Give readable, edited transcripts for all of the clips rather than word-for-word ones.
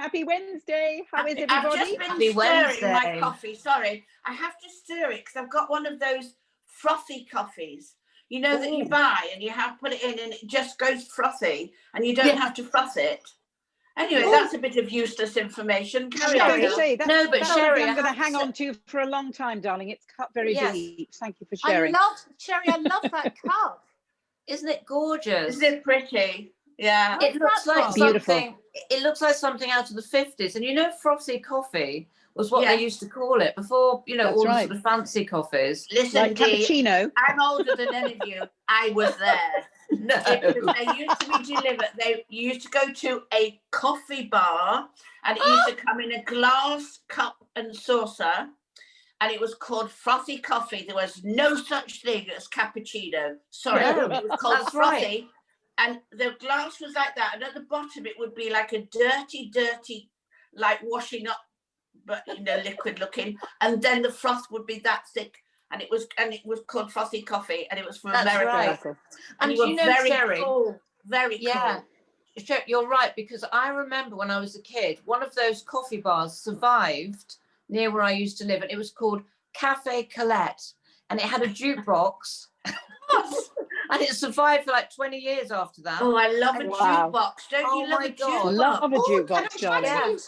Happy Wednesday. How is I've everybody? just been stirring my coffee. Sorry, I have to stir it because I've got one of those frothy coffees. You know that you buy and you have put it in and it just goes frothy and you don't have to froth it. Anyway, that's a bit of useless information. Carry on. No, but Sherry, I'm going to hang on to for a long time, darling. It's cut very deep. Thank you for sharing. Sherry, I love that cup. Isn't it gorgeous? Isn't it pretty? Yeah. It looks like something. It looks like something out of the 50s. And you know, frothy coffee was what they used to call it before. You know, all the sort of fancy coffees. Listen, like cappuccino. I'm older than any of you. I was there. No. They used to be delivered. You used to go to a coffee bar, and it used to come in a glass cup and saucer, and it was called frothy coffee. There was no such thing as cappuccino. Sorry, it was called frothy. And the glass was like that, and at the bottom it would be like a dirty, like washing up, but liquid looking, and then the froth would be that thick, and it was called frothy coffee, and it was from America. Right. And you know, very Sherry, cool, very cool. You're right, because I remember when I was a kid, one of those coffee bars survived near where I used to live, and it was called Cafe Colette, and it had a jukebox. And it survived for like 20 years after that. Oh, I love a jukebox. Don't you love a jukebox? Love a jukebox. And I'm trying to tell you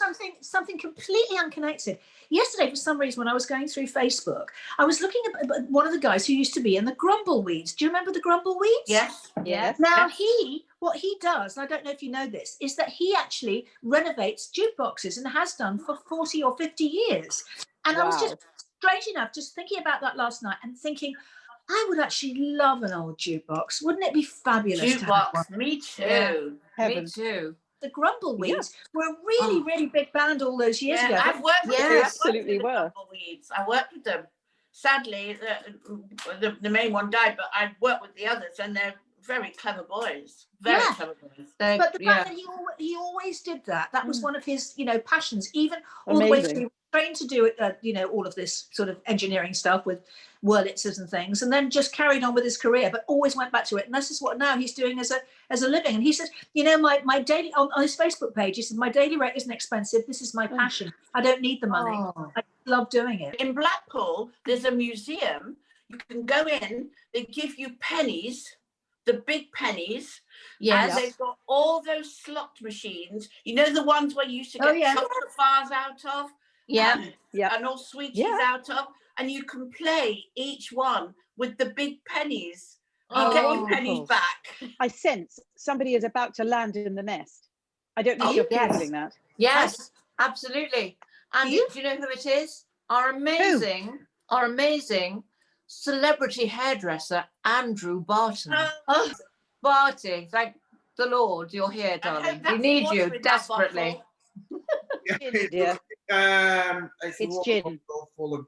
something completely unconnected. Yesterday, for some reason, when I was going through Facebook, I was looking at one of the guys who used to be in the Grumbleweeds. Do you remember the Grumbleweeds? Yes. Now, what he does, and I don't know if you know this, is that he actually renovates jukeboxes and has done for 40 or 50 years. And I was just, strange enough, just thinking about that last night and thinking, I would actually love an old jukebox. Wouldn't it be fabulous? Jukebox, me too. Yeah. Me too. The Grumbleweeds were a really big band all those years ago. I've worked with them. They absolutely were. Grumbleweeds. I worked with them. Sadly, the main one died, but I worked with the others, and they're very clever boys. Very clever boys. But the fact that he always did that. That was one of his, passions. Even all the way through, trained to do it, all of this sort of engineering stuff with Wurlitzers and things, and then just carried on with his career, but always went back to it. And this is what now he's doing as a living. And he says, my daily on his Facebook page, he said, my daily rate isn't expensive. This is my passion. I don't need the money. I love doing it. In Blackpool, there's a museum. You can go in. They give you pennies. The big pennies. Yes. And they've got all those slot machines. You know, the ones where you used to get chocolate bars out of? And all sweeties out of. And you can play each one with the big pennies. You get your pennies back. I sense somebody is about to land in the nest. I don't know if you're feeling that. Yes, absolutely. And do you know who it is? Our amazing celebrity hairdresser, Andrew Barton. Barty, thank the Lord you're here, darling. We need you desperately. It's gin. Full of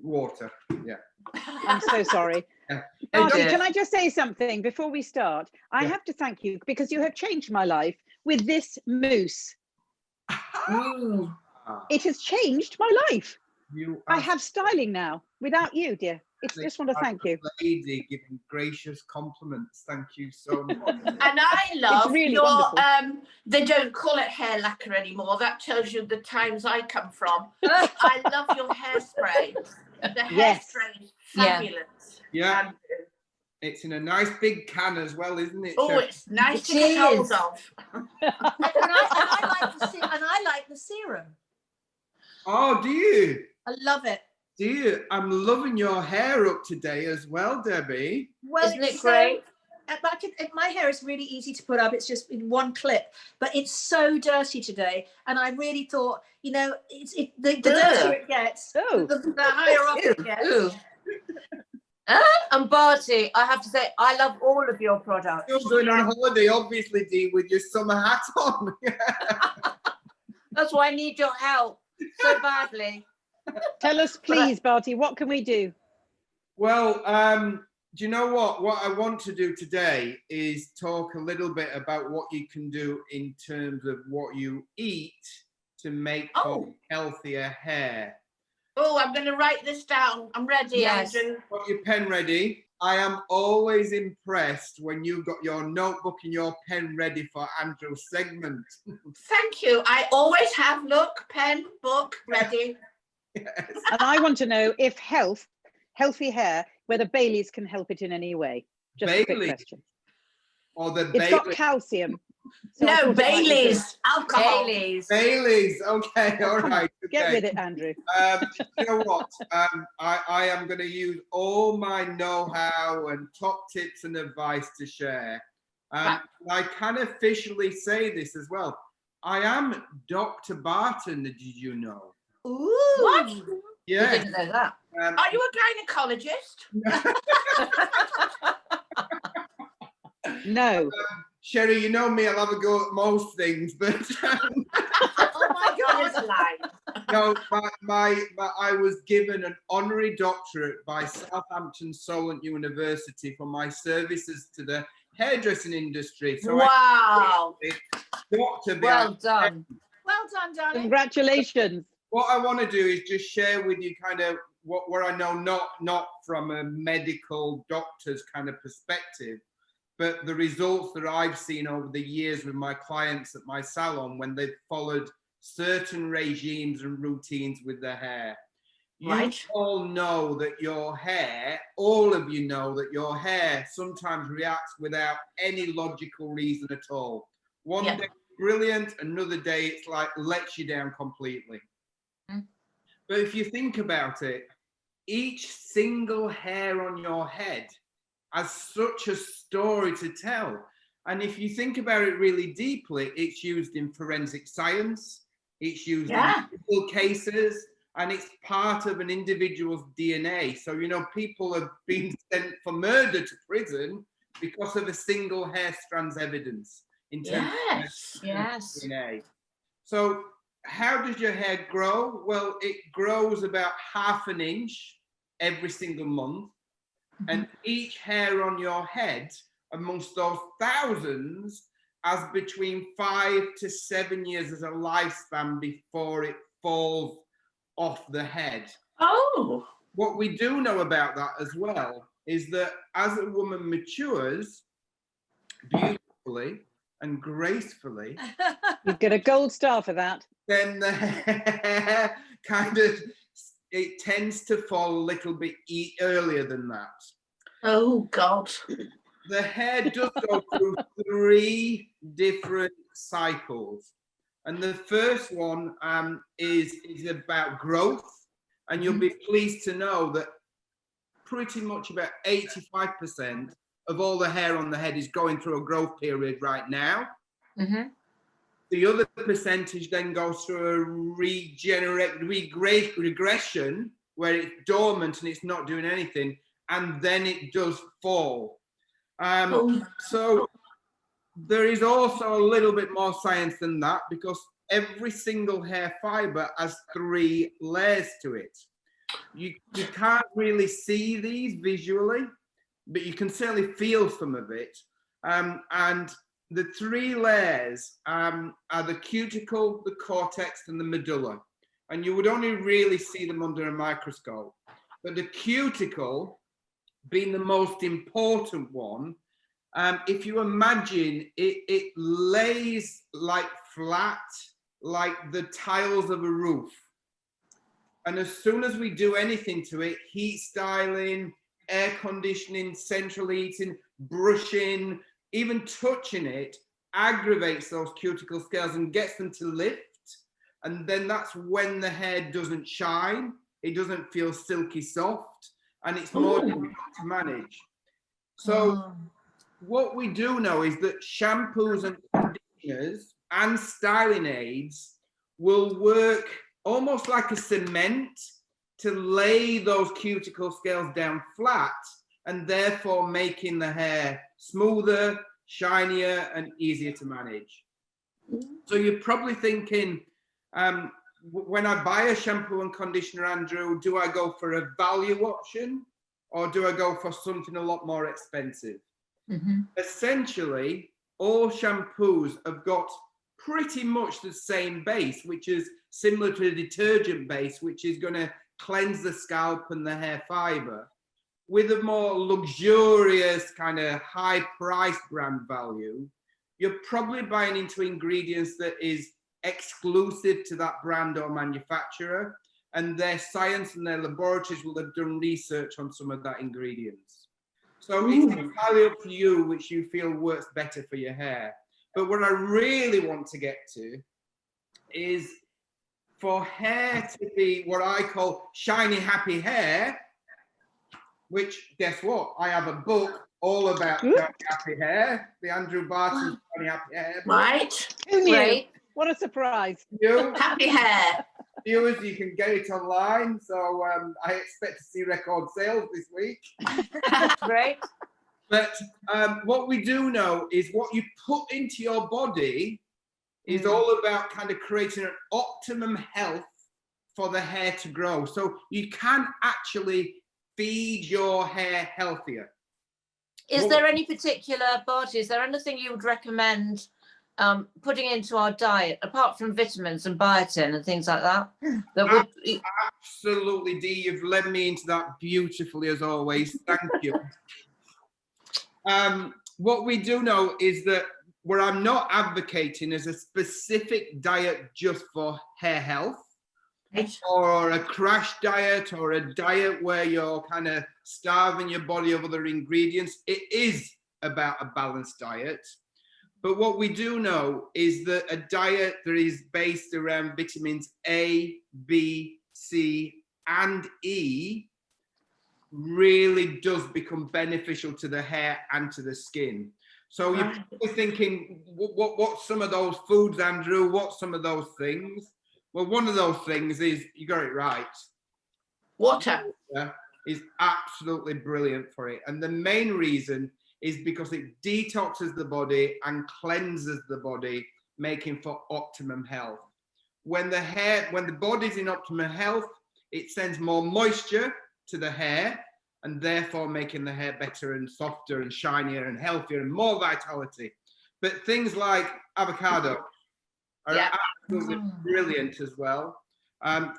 water. I'm so sorry. Barty, can I just say something before we start? I have to thank you because you have changed my life with this mousse. It has changed my life. I have styling now without you, dear. It's just want to thank you. Lady giving gracious compliments. Thank you so much. And I love really your wonderful. They don't call it hair lacquer anymore. That tells you the times I come from. I love your hairspray. The hairspray is fabulous. Yeah. It's in a nice big can as well, isn't it? Oh, it's nice to get hold of. and I like the serum. Oh, do you? I love it. Do you? I'm loving your hair up today as well, Debbie. Well, isn't it great? My hair is really easy to put up. It's just in one clip, but it's so dirty today. And I really thought, the dirtier it gets, the higher up it gets. And Barty, I have to say, I love all of your products. You're going on holiday, obviously, Dean, with your summer hat on. That's why I need your help so badly. Tell us, please, Barty, what can we do? Well, do you know what? What I want to do today is talk a little bit about what you can do in terms of what you eat to make for healthier hair. Oh, I'm going to write this down. I'm ready, Yes. Andrew. Got your pen ready? I am always impressed when you've got your notebook and your pen ready for Andrew's segment. Thank you. I always have, look, pen, book, ready. Yes. And I want to know if healthy hair, whether Bailey's can help it in any way. Just a quick Bailey's? question. Or the It's got Bailey. calcium. So I No, thought it might be good. Bailey's. Alcohol. Baileys. Okay, all right. Get Okay. with it, Andrew. You know what? I am going to use all my know-how and top tips and advice to share. I can officially say this as well. I am Dr. Barton. Did you know? Ooh. What? Yeah. You didn't know that. Are you a gynecologist? No. Sherry, you know me, I'll have a go at most things, but Oh my God, it's a lie. no, I was given an honorary doctorate by Southampton Solent University for my services to the hairdressing industry. So Wow. Doctor, Well done. Well done, darling. Congratulations. what I want to do is just share with you kind of what I know, not from a medical doctor's kind of perspective, but the results that I've seen over the years with my clients at my salon when they've followed certain regimes and routines with their hair. You all know that your hair, all of you know that your hair sometimes reacts without any logical reason at all. One day brilliant, another day it's like lets you down completely. But if you think about it, each single hair on your head has such a story to tell. And if you think about it really deeply, it's used in forensic science, it's used in legal cases, and it's part of an individual's DNA. So, you know, people have been sent for murder to prison because of a single hair strand's evidence in terms of DNA. So how does your hair grow? Well, it grows about ½ an inch every single month. And each hair on your head, amongst those thousands, has between 5 to 7 years as a lifespan before it falls off the head. Oh. What we do know about that as well is that as a woman matures beautifully and gracefully, You get a gold star for that. then the hair kind of, it tends to fall a little bit earlier than that. Oh God. The hair does go through 3 different cycles. And the first one is about growth. And you'll be pleased to know that pretty much about 85% of all the hair on the head is going through a growth period right now. The other percentage then goes through a regression where it's dormant and it's not doing anything, and then it does fall. So there is also a little bit more science than that, because every single hair fiber has 3 layers to it. You can't really see these visually, but you can certainly feel some of it. And the 3 layers are the cuticle, the cortex, and the medulla. And you would only really see them under a microscope. But the cuticle, being the most important one, if you imagine it lays like flat, like the tiles of a roof. And as soon as we do anything to it, heat styling, air conditioning, central heating, brushing, even touching it, aggravates those cuticle scales and gets them to lift. And then that's when the hair doesn't shine, it doesn't feel silky soft, and it's more difficult to manage. So what we do know is that shampoos and conditioners and styling aids will work almost like a cement to lay those cuticle scales down flat, and therefore making the hair smoother, shinier, and easier to manage. So you're probably thinking, when I buy a shampoo and conditioner, Andrew, do I go for a value option or do I go for something a lot more expensive? Essentially, all shampoos have got pretty much the same base, which is similar to a detergent base, which is going to cleanse the scalp and the hair fiber. With a more luxurious kind of high price brand value, you're probably buying into ingredients that is exclusive to that brand or manufacturer, and their science and their laboratories will have done research on some of that ingredients. So it's entirely up to you which you feel works better for your hair. But what I really want to get to is for hair to be what I call shiny, happy hair, which, guess what? I have a book all about shiny, happy hair, the Andrew Barton Shiny Happy Hair book. Right. Who knew? Right. What a surprise. Happy hair. Viewers, you can get it online. So I expect to see record sales this week. Great. But what we do know is what you put into your body is all about kind of creating an optimum health for the hair to grow. So you can actually feed your hair healthier. Is there any particular body? Is there anything you would recommend putting into our diet, apart from vitamins and biotin and things like that? Absolutely, Dee, you've led me into that beautifully as always. Thank you. What we do know is that where I'm not advocating is a specific diet just for hair health, or a crash diet, or a diet where you're kind of starving your body of other ingredients. It is about a balanced diet. But what we do know is that a diet that is based around vitamins A, B, C, and E really does become beneficial to the hair and to the skin. So you're probably thinking, what's some of those foods, Andrew? What's some of those things? Well, one of those things is, you got it right. Water is absolutely brilliant for it. And the main reason is because it detoxes the body and cleanses the body, making for optimum health. When the body's in optimum health, it sends more moisture to the hair, and therefore making the hair better and softer and shinier and healthier and more vitality. But things like avocado are absolutely brilliant as well.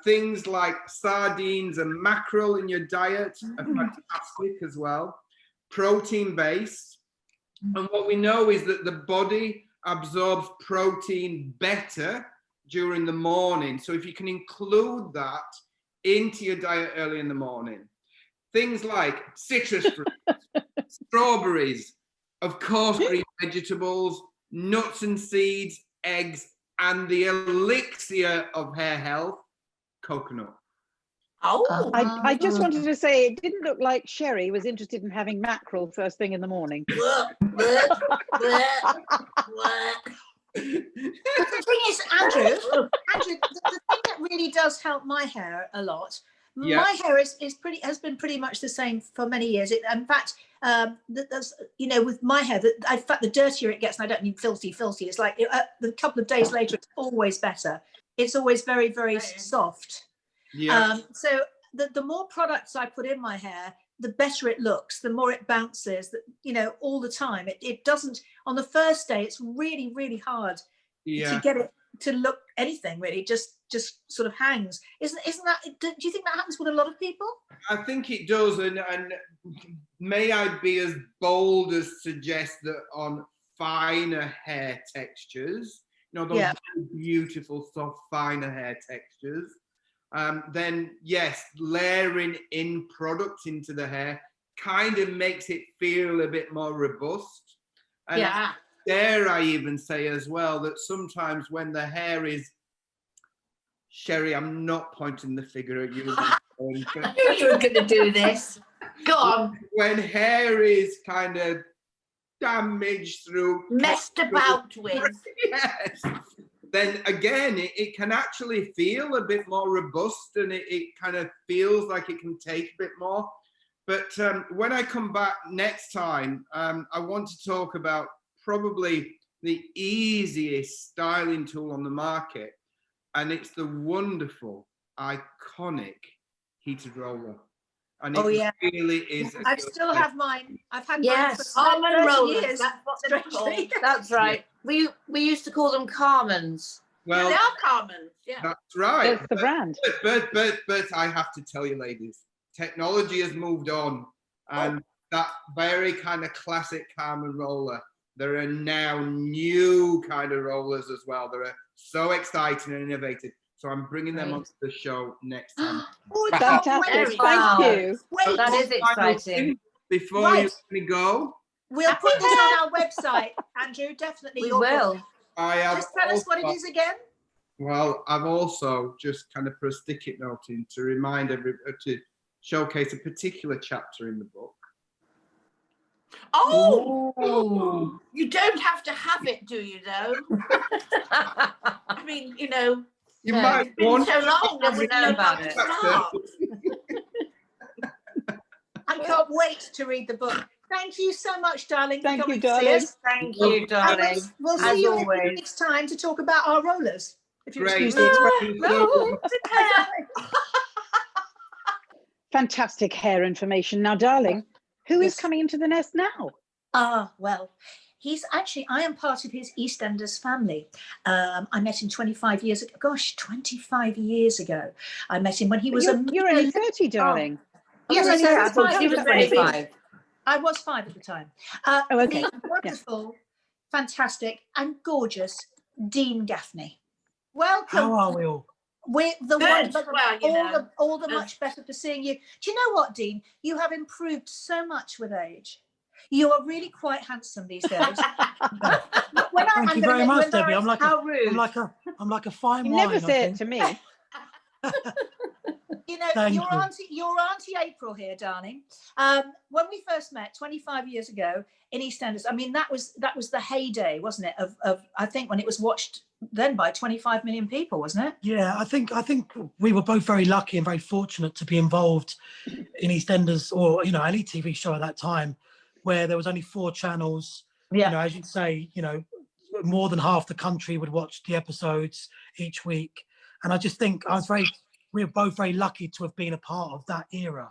Things like sardines and mackerel in your diet are fantastic as well. Protein based. And what we know is that the body absorbs protein better during the morning. So if you can include that into your diet early in the morning. Things like citrus fruit, strawberries, of course, green vegetables, nuts and seeds, eggs, and the elixir of hair health, coconut. Oh, I just wanted to say, it didn't look like Sherry was interested in having mackerel first thing in the morning. The thing is, Andrew, the thing that really does help my hair a lot. My hair has been pretty much the same for many years. In fact, that's, with my hair, in fact, the dirtier it gets, and I don't mean filthy. It's like a couple of days later, it's always better. It's always very, very soft. Yeah. So the more products I put in my hair, the better it looks, the more it bounces, all the time. It doesn't, on the first day, it's really, really hard to get it to look anything, really, just sort of hangs. Isn't that, do you think that happens with a lot of people? I think it does, and may I be as bold as suggest that on finer hair textures, those beautiful, soft, finer hair textures, then yes, layering in products into the hair kind of makes it feel a bit more robust. And dare I even say as well that sometimes when the hair is, Sherry, I'm not pointing the finger at you. I knew you were going to do this. Go on. When hair is kind of damaged through, messed about with, yes, then again it can actually feel a bit more robust, and it kind of feels like it can take a bit more. But when I come back next time, I want to talk about probably the easiest styling tool on the market, and it's the wonderful, iconic heated roller. And it really is. I still have mine. I've had mine for almond rollers. Years. That's what they're called. That's right. We used to call them Carmen's. Well, they are Carmen's. Yeah, that's right. That's the brand. But I have to tell you, ladies, technology has moved on, and that very kind of classic Carmen roller. There are now new kind of rollers as well. They're so exciting and innovative. So I'm bringing them onto the show next time. Fantastic. Thank you. Wait, That is exciting. Before you let me go, we'll put this on our website, Andrew. Definitely, We will. I have Just tell us what it is again. Well, I've also just kind of put a sticky note in to remind everybody to showcase a particular chapter in the book. Oh, you don't have to have it, do you, though? I mean, you know, You No, might it's been want so long, I wouldn't know about how to it. start. I can't wait to read the book. Thank you so much, darling. Thank you, for coming to see darling. us. Thank you, darling. And we'll As see you in always. 2 weeks' time to talk about our rollers. If you Great. excuse the expression. No. Fantastic hair information. Now, darling, who is coming into the nest now? Well, he's actually, I am part of his EastEnders family. I met him 25 years ago. Gosh, 25 years ago. I met him when he was You're only 30, darling. Yes, You're only so I thought she was 25. I was 5 at the time. okay. The wonderful, fantastic, and gorgeous Dean Gaffney. Welcome. How are we all? We're the Good. one, Well, you know. all the much better for seeing you. Do you know what, Dean? You have improved so much with age. You are really quite handsome these days. Thank you very much, Debbie. I'm like how rude. I'm like a fine You wine. never say I it think. to me. You know, Thank your you. auntie April here, darling. When we first met 25 years ago in EastEnders, I mean that was the heyday, wasn't it? Of I think when it was watched then by 25 million people, wasn't it? Yeah, I think we were both very lucky and very fortunate to be involved in EastEnders, or any TV show at that time, where there was only 4 channels. Yeah. As you say, more than half the country would watch the episodes each week, and I just think we were both very lucky to have been a part of that era.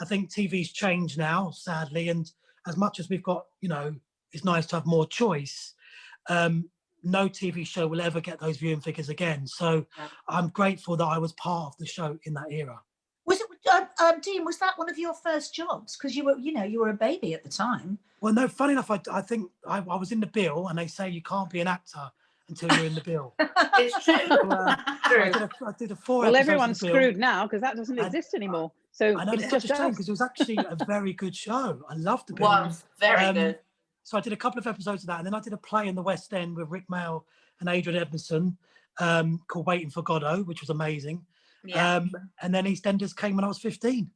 I think TV's changed now, sadly, and as much as we've got, it's nice to have more choice. No TV show will ever get those viewing figures again. So I'm grateful that I was part of the show in that era. Was it, Dean? Was that one of your first jobs? Because you were a baby at the time. Well, no, funny enough, I think I was in the bill, and they say you can't be an actor until you're in the bill. It's true. I did a 4 Well, episodes everyone's in the bill. screwed now because that doesn't exist anymore. So I know, it's it's just such a shame us. because it was actually a very good show. I loved the bill. Was very good. So I did a couple of episodes of that, and then I did a play in the West End with Rick Mail and Adrian Edmondson called Waiting for Godot, which was amazing. Yeah. And then EastEnders came when I was 15.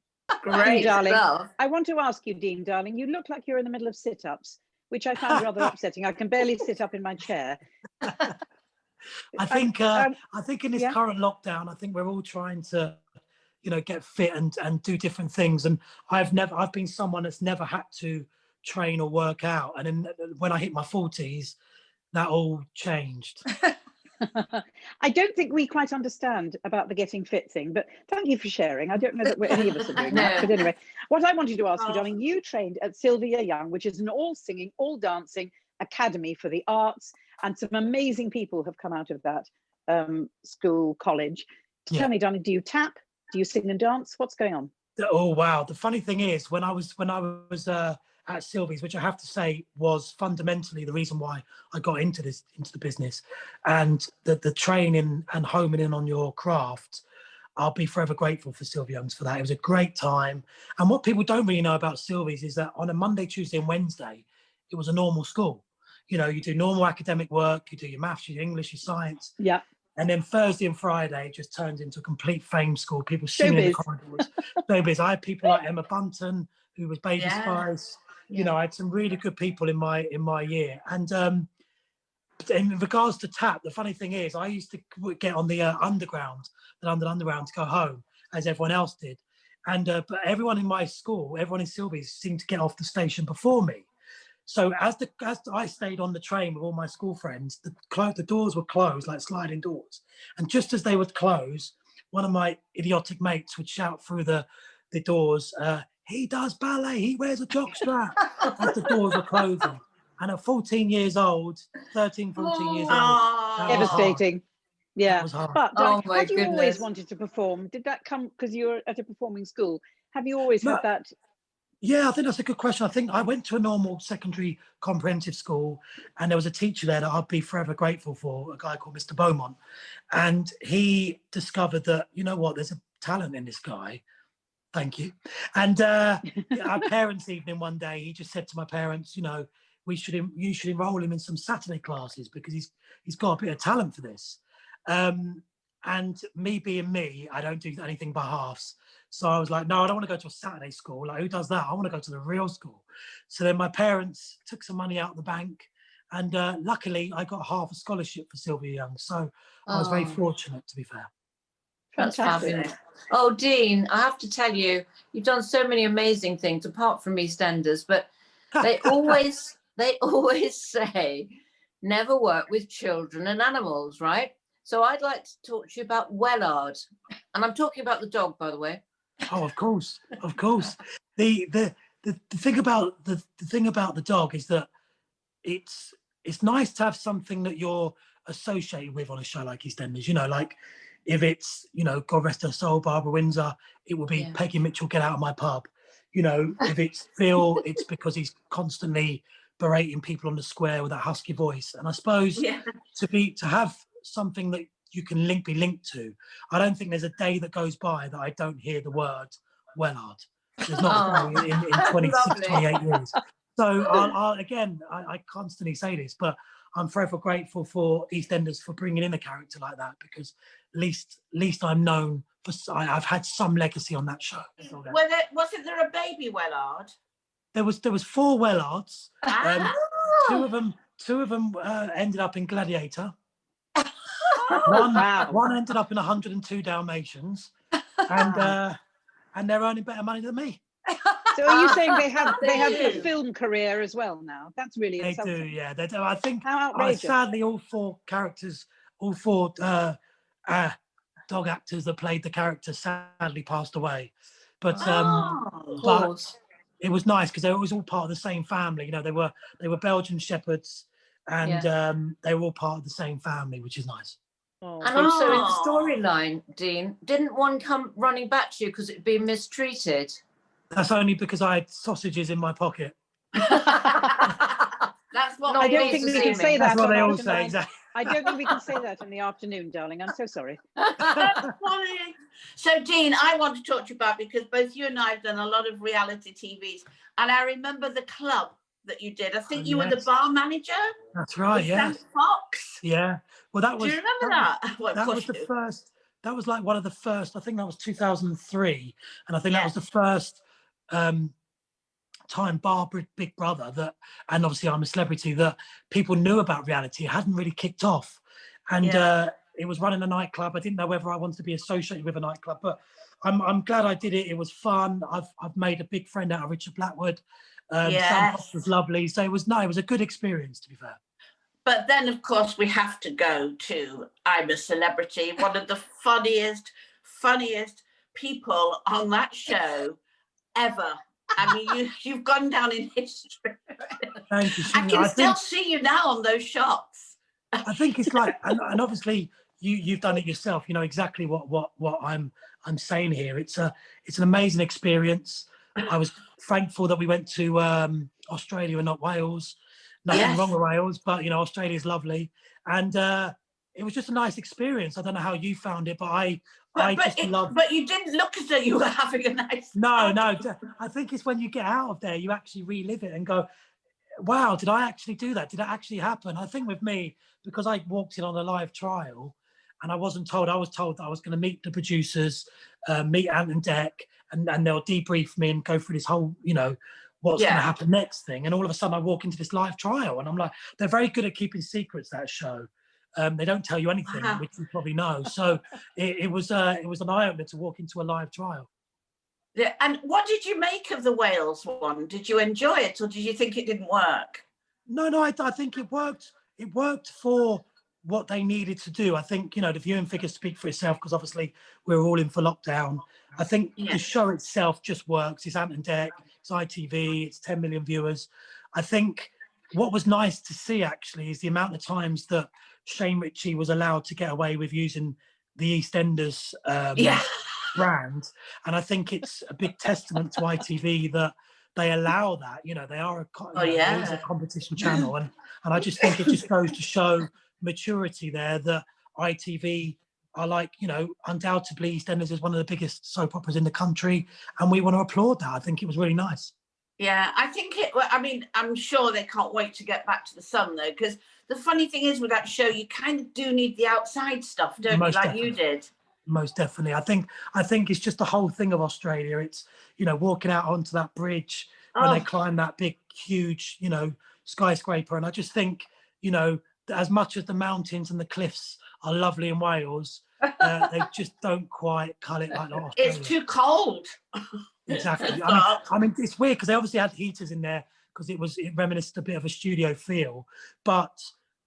Great, darling. stuff. I want to ask you, Dean, darling, you look like you're in the middle of sit-ups, which I found rather upsetting. I can barely sit up in my chair. I think in this current lockdown, I think we're all trying to, get fit and do different things. And I've been someone that's never had to train or work out. And then when I hit my 40s, that all changed. I don't think we quite understand about the getting fit thing, but thank you for sharing. I don't know that any of us are doing that. But anyway, what I wanted to ask you, darling, you trained at Sylvia Young, which is an all singing, all dancing academy for the arts, and some amazing people have come out of that school, college. Tell me, darling, do you tap? Do you sing and dance? What's going on? Oh wow! The funny thing is, when I was at Sylvia's, which I have to say was fundamentally the reason why I got into the business, and the training and homing in on your craft, I'll be forever grateful for Sylvia Young's for that. It was a great time. And what people don't really know about Sylvia's is that on a Monday, Tuesday, and Wednesday, it was a normal school. You do normal academic work, you do your maths, your English, your science. Yeah. And then Thursday and Friday it just turns into a complete fame school. People singing in the corridors. Showbiz. I had people like Emma Bunton, who was Baby Spice. I had some really good people in my year. And in regards to tap, the funny thing is, I used to get on the London Underground to go home, as everyone else did. And but everyone in my school, everyone in Sylvia's seemed to get off the station before me. So as I stayed on the train with all my school friends, the doors were closed, like sliding doors. And just as they would close, one of my idiotic mates would shout through the doors, he does ballet, he wears a jockstrap, as the doors were closing. And at 14 years old, 13, 14 years old, that was hard. Devastating. Yeah, That was hard. but Oh my had you always goodness. wanted to perform? Did that come because you were at a performing school? Have you always No. had that? Yeah, I think that's a good question. I think I went to a normal secondary comprehensive school, and there was a teacher there that I'd be forever grateful for, a guy called Mr. Beaumont. And he discovered that, you know what, there's a talent in this guy. Thank you. And our parents' evening one day, he just said to my parents, you know, you should enroll him in some Saturday classes because he's got a bit of talent for this. And me being me, I don't do anything by halves. So I was like, no, I don't want to go to a Saturday school. Like, who does that? I want to go to the real school. So then my parents took some money out of the bank, and luckily I got half a scholarship for Sylvia Young. So I was very fortunate, to be fair. That's Fantastic. fabulous. Oh, Dean, I have to tell you, you've done so many amazing things apart from EastEnders, but they always say never work with children and animals, right? So I'd like to talk to you about Wellard, and I'm talking about the dog, by the way. Oh, of course, of course. The thing about the dog is that it's nice to have something that you're associated with on a show like EastEnders. You know, like if it's, you know, God rest her soul, Barbara Windsor, it will be Peggy Mitchell, get out of my pub. You know, if it's Phil, it's because he's constantly berating people on the square with that husky voice. And I suppose to have something that you can be linked to, I don't think there's a day that goes by that I don't hear the word Wellard. There's not a day in 26, 28 years. So I constantly say this, but I'm forever grateful for EastEnders for bringing in a character like that, because at least I'm known for, I've had some legacy on that show. Wasn't there a baby Wellard? There was 4 Wellards. Two of them ended up in Gladiator. One ended up in 102 Dalmatians, and they're earning better money than me. So are you saying they have a film career as well now? That's really insulting. They do, yeah. They do. I think sadly all 4 characters, all 4 dog actors that played the character sadly passed away. But it was nice because they was all part of the same family. You know, they were Belgian shepherds, and they were all part of the same family, which is nice. And also in the storyline, Dean, didn't one come running back to you because it'd been mistreated? That's only because I had sausages in my pocket. That's what I don't think we can say that. That's what they all say, exactly. I don't think we can say that in the afternoon, darling. I'm so sorry. That's funny. So, Dean, I want to talk to you about, because both you and I have done a lot of reality TVs, and I remember the club that you did. I think you were the bar manager. That's right. Yeah. Fox. Yeah. Well, that was. Do you remember that? That was the first. That was like one of the first. I think that was 2003, and I think that was the first time Big Brother that, and obviously I'm a celebrity, that people knew about reality. It hadn't really kicked off, and it was running a nightclub. I didn't know whether I wanted to be associated with a nightclub, but I'm glad I did it. It was fun. I've made a big friend out of Richard Blackwood. Sam Fox was lovely. So it was a good experience, to be fair. But then, of course, we have to go to I'm a Celebrity, one of the funniest people on that show ever. I mean, you've gone down in history. Thank you. I can still see you now on those shots. I think it's like, and obviously you've done it yourself. You know exactly what I'm saying here. It's an amazing experience. I was thankful that we went to Australia and not Wales. Nothing wrong with Wales, but you know, Australia's lovely, and it was just a nice experience. I don't know how you found it, but I just loved. But you didn't look as though you were having a nice. No. I think it's when you get out of there, you actually relive it and go, "Wow, did I actually do that? Did that actually happen?" I think with me, because I walked in on a live trial, and I wasn't told. I was told that I was going to meet the producers, meet Ant and Dec, and they'll debrief me and go through this whole, you know, what's going to happen next thing. And all of a sudden I walk into this live trial and I'm like, they're very good at keeping secrets, that show. They don't tell you anything, which you probably know. So it was an eye-opener to walk into a live trial. Yeah. And what did you make of the Wales one? Did you enjoy it, or did you think it didn't work? No, I think it worked. It worked for what they needed to do. I think, you know, the viewing figures speak for itself, because obviously we're all in for lockdown. I think the show itself just works. It's Ant and Dec, it's ITV, it's 10 million viewers. I think what was nice to see actually is the amount of times that Shane Ritchie was allowed to get away with using the EastEnders brand. And I think it's a big testament to ITV that they allow that. You know, they are it is a competition channel, and I just think it just goes to show maturity there that ITV are like, you know, undoubtedly EastEnders is one of the biggest soap operas in the country, and we want to applaud that. I think it was really nice. Yeah, I think I mean, I'm sure they can't wait to get back to the sun though, because the funny thing is with that show, you kind of do need the outside stuff, don't you? Like definitely. You did. Most definitely. I think it's just the whole thing of Australia. It's, you know, walking out onto that bridge when they climb that big, huge, you know, skyscraper. And I just think, you know, that as much as the mountains and the cliffs are lovely in Wales, they just don't quite cut it like Australia. It's too cold. Exactly. I mean, it's weird because they obviously had heaters in there because it reminisced a bit of a studio feel. But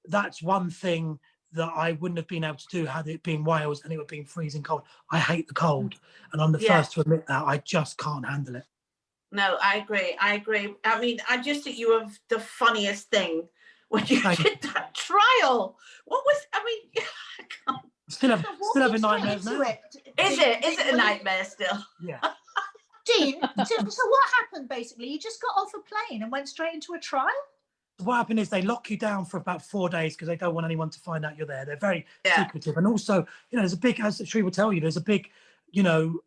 that's one thing that I wouldn't have been able to do had it been Wales and it would have been freezing cold. I hate the cold, and I'm the first to admit that. I just can't handle it. No, I agree. I mean, I just think you were the funniest thing when you did that trial. What was? I mean, I can't. Still have a nightmare now. Is it a nightmare still? Yeah. Dean, so what happened basically? You just got off a plane and went straight into a trial? What happened is they lock you down for about 4 days because they don't want anyone to find out you're there. They're very secretive. And also, you know, there's a big, as Sri will tell you, there's a big, you know,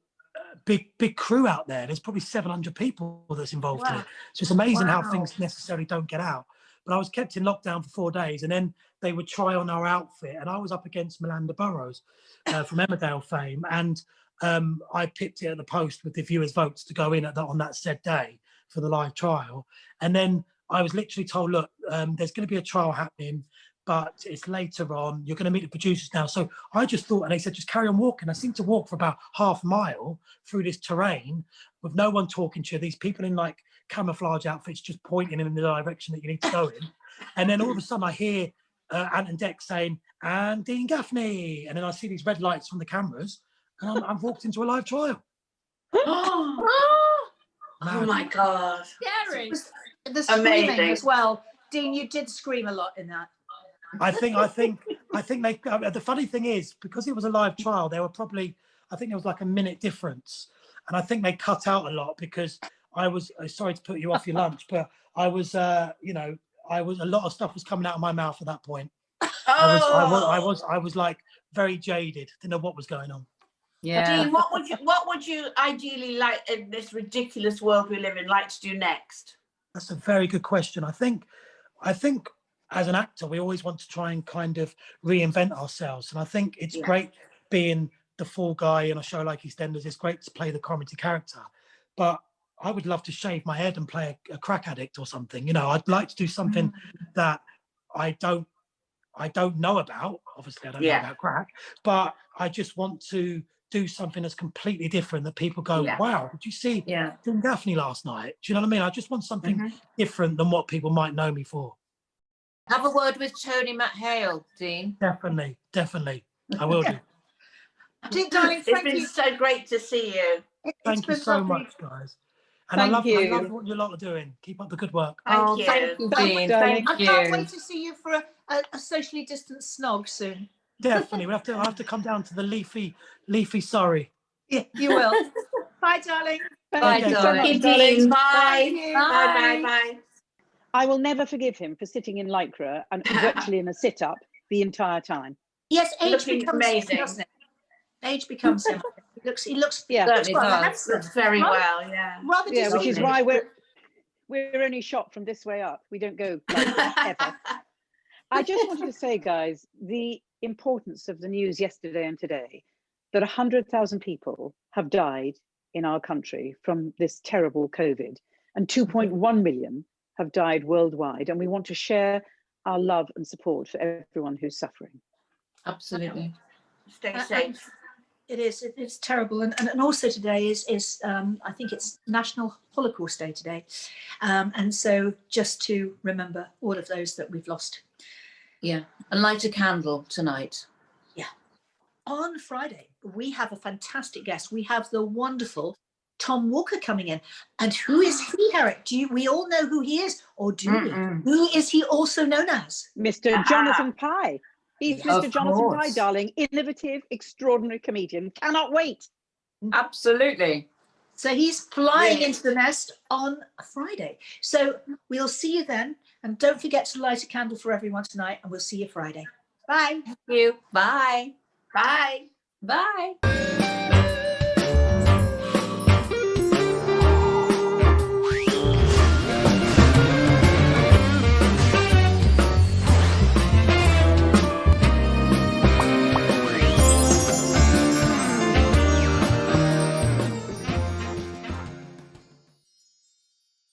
big crew out there. There's probably 700 people that's involved in it. So it's amazing how things necessarily don't get out. But I was kept in lockdown for 4 days, and then they would try on our outfit. And I was up against Melinda Burrows from Emmerdale fame. And I picked it at the post with the viewers' votes to go in on that said day for the live trial. And then I was literally told, look, there's going to be a trial happening, but it's later on. You're going to meet the producers now. So I just thought, and they said, just carry on walking. I seemed to walk for about half a mile through this terrain with no one talking to you. These people in like camouflage outfits just pointing in the direction that you need to go in. And then all of a sudden I hear Ant and Dec saying, and Dean Gaffney. And then I see these red lights from the cameras, and I've walked into a live trial. Oh my God. Scary. The screaming as well. Dean, you did scream a lot in that. I think they, the funny thing is, because it was a live trial, there were probably, I think there was like a minute difference. And I think they cut out a lot because I was, sorry to put you off your lunch, but I was, you know, a lot of stuff was coming out of my mouth at that point. I was like very jaded, didn't know what was going on. Yeah. Dean, what would you ideally like in this ridiculous world we live in, like to do next? That's a very good question. I think as an actor, we always want to try and kind of reinvent ourselves. And I think it's great being the fall guy in a show like EastEnders. It's great to play the comedy character, but I would love to shave my head and play a crack addict or something. You know, I'd like to do something that I don't know about. Obviously, I don't know about crack, but I just want to do something that's completely different that people go, wow, did you see Dean Gaffney last night? Do you know what I mean? I just want something different than what people might know me for. Have a word with Tony Matt Hale, Dean. Definitely. I will do. Dean, darling, it's been so great to see you. Thank you so much, guys. And I love what you lot are doing. Keep up the good work. Thank you. Thank you, Dean. Thank you. I can't wait to see you for a socially distanced snog soon. Definitely. I'll have to come down to the leafy Surrey. Yeah, you will. Bye, darling. Bye, darling. Dean. Bye. Bye. I will never forgive him for sitting in Lycra and virtually in a sit-up the entire time. Yes, age becomes amazing. Doesn't it? Age becomes him. He looks looks very well, rather which is why we're only shot from this way up. We don't go like ever. I just wanted to say, guys, the importance of the news yesterday and today, that 100,000 people have died in our country from this terrible COVID, and 2.1 million have died worldwide. And we want to share our love and support for everyone who's suffering. Absolutely. Stay safe. It is. It's terrible, and also today is I think it's National Holocaust Day today, and so just to remember all of those that we've lost. Yeah, and light a candle tonight. Yeah. On Friday, we have a fantastic guest. We have the wonderful Tom Walker coming in, and who is he, Eric? We all know who he is, or do we? Who is he also known as? Mr. Jonathan Pye. He's Mr. Jonathan Pye, darling. Innovative, extraordinary comedian. Cannot wait. Absolutely. So he's flying into the nest on a Friday. So we'll see you then. And don't forget to light a candle for everyone tonight. And we'll see you Friday. Bye. Thank you. Bye. Bye. Bye.